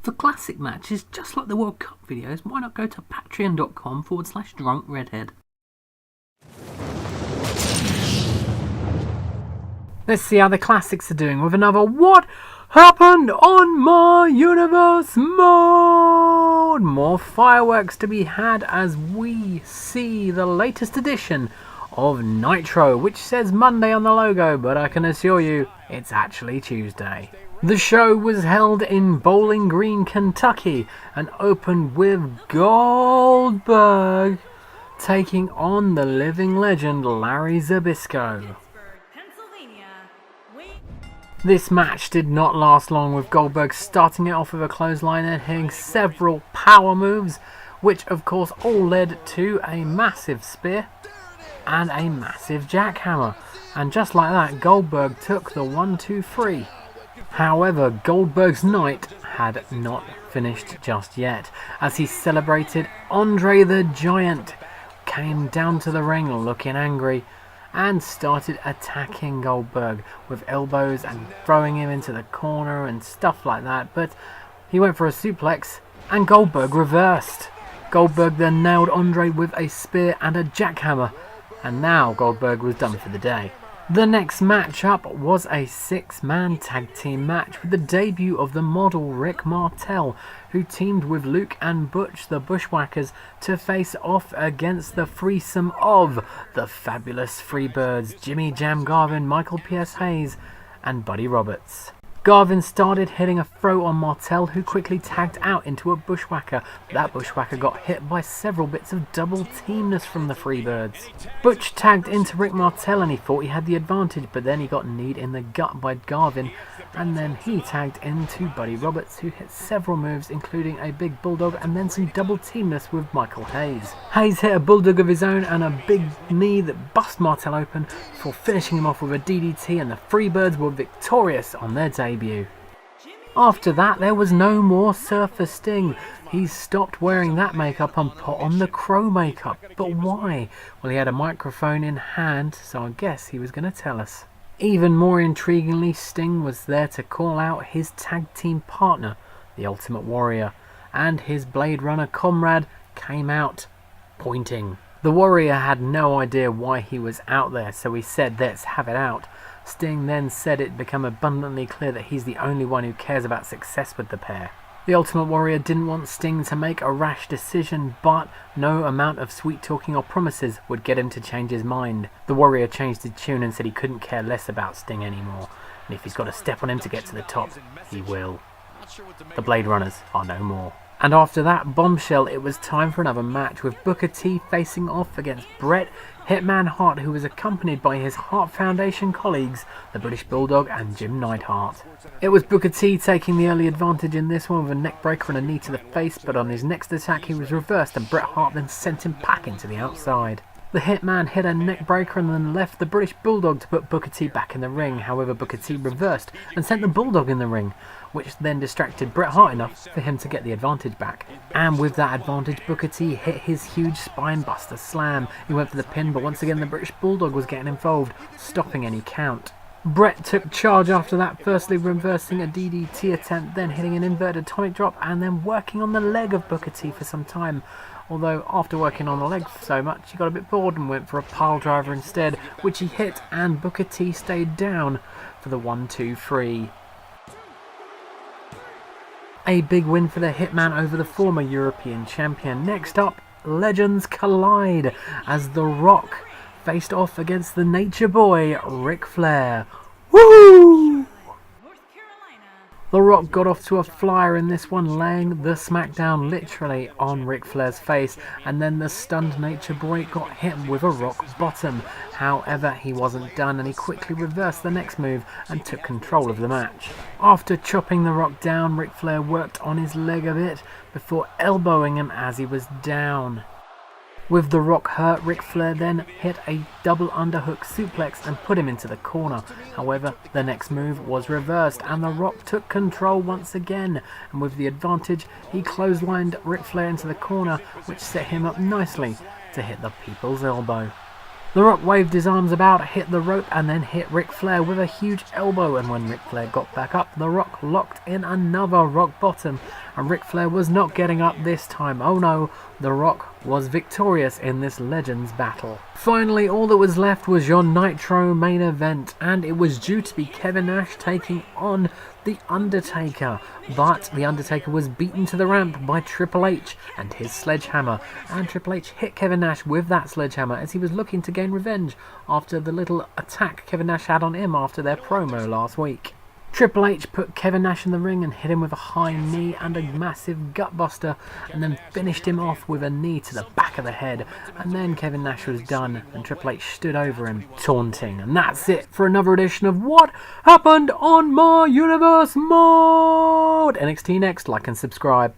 for classic matches just like the World Cup videos, why not go to patreon.com/drunkredhead. Let's see how the classics are doing with another What Happened on My Universe mode. More fireworks to be had as we see the latest edition of Nitro, which says Monday on the logo, but I can assure you it's actually Tuesday. The show was held in Bowling Green, Kentucky, and opened with Goldberg taking on the living legend Larry Zbyszko. This match did not last long, with Goldberg starting it off with a clothesline and hitting several power moves, which of course all led to a massive spear and a massive jackhammer. And just like that, Goldberg took the 1-2-3. However, Goldberg's night had not finished just yet, as he celebrated. Andre the Giant came down to the ring looking angry and started attacking Goldberg with elbows and throwing him into the corner and stuff like that, but he went for a suplex and Goldberg reversed. Goldberg then nailed Andre with a spear and a jackhammer, and now Goldberg was done for the day. The next matchup was a 6-man tag team match with the debut of the model Rick Martel, who teamed with Luke and Butch the Bushwhackers to face off against the threesome of the fabulous Freebirds, Jimmy Jam Garvin, Michael P.S. Hayes and Buddy Roberts. Garvin started hitting a throw on Martel, who quickly tagged out into a Bushwhacker. That Bushwhacker got hit by several bits of double teamness from the Freebirds. Butch tagged into Rick Martel and he thought he had the advantage, but then he got kneed in the gut by Garvin, and then he tagged into Buddy Roberts, who hit several moves including a big bulldog and then some double teamness with Michael Hayes. Hayes hit a bulldog of his own and a big knee that bust Martel open before finishing him off with a DDT, and the Freebirds were victorious on their debut. After that, there was no more Surfer Sting. He stopped wearing that makeup and put on the Crow makeup. But why? Well, he had a microphone in hand, so I guess he was going to tell us. Even more intriguingly, Sting was there to call out his tag team partner, the Ultimate Warrior, and his Blade Runner comrade came out pointing. The Warrior had no idea why he was out there, so he said, "Let's have it out." Sting then said it became abundantly clear that he's the only one who cares about success with the pair. The Ultimate Warrior didn't want Sting to make a rash decision, but no amount of sweet talking or promises would get him to change his mind. The Warrior changed his tune and said he couldn't care less about Sting anymore, and if he's got to step on him to get to the top, he will. The Blade Runners are no more. And after that bombshell, it was time for another match, with Booker T facing off against Bret Hitman Hart, who was accompanied by his Hart Foundation colleagues, the British Bulldog and Jim Neidhart. It was Booker T taking the early advantage in this one with a neckbreaker and a knee to the face, but on his next attack he was reversed and Bret Hart then sent him packing to the outside. The Hitman hit a neckbreaker and then left the British Bulldog to put Booker T back in the ring. However, Booker T reversed and sent the Bulldog in the ring, which then distracted Bret Hart enough for him to get the advantage back. And with that advantage, Booker T hit his huge spinebuster slam. He went for the pin, but once again the British Bulldog was getting involved, stopping any count. Bret took charge after that, firstly reversing a DDT attempt, then hitting an inverted atomic drop, and then working on the leg of Booker T for some time. Although after working on the leg so much, he got a bit bored and went for a pile driver instead, which he hit, and Booker T stayed down for the 1-2-3. A big win for the Hitman over the former European champion. Next up, legends collide as The Rock faced off against the Nature Boy, Ric Flair. Woo! The Rock got off to a flyer in this one, laying the smackdown literally on Ric Flair's face, and then the stunned Nature Boy got hit with a rock bottom. However, he wasn't done and he quickly reversed the next move and took control of the match. After chopping the Rock down, Ric Flair worked on his leg a bit before elbowing him as he was down. With The Rock hurt, Ric Flair then hit a double underhook suplex and put him into the corner. However, the next move was reversed and The Rock took control once again, and with the advantage, he clotheslined Ric Flair into the corner, which set him up nicely to hit the People's Elbow. The Rock waved his arms about, hit the rope, and then hit Ric Flair with a huge elbow, and when Ric Flair got back up, The Rock locked in another rock bottom, and Ric Flair was not getting up this time. Oh no, The Rock was victorious in this Legends battle. Finally, all that was left was your Nitro main event, and it was due to be Kevin Nash taking on The Undertaker, but The Undertaker was beaten to the ramp by Triple H and his sledgehammer, and Triple H hit Kevin Nash with that sledgehammer as he was looking to gain revenge after the little attack Kevin Nash had on him after their promo last week. Triple H put Kevin Nash in the ring and hit him with a high knee and a massive gutbuster, and then finished him off with a knee to the back of the head. And then Kevin Nash was done and Triple H stood over him taunting. And that's it for another edition of What Happened on My Universe Mode. NXT Next, like and subscribe.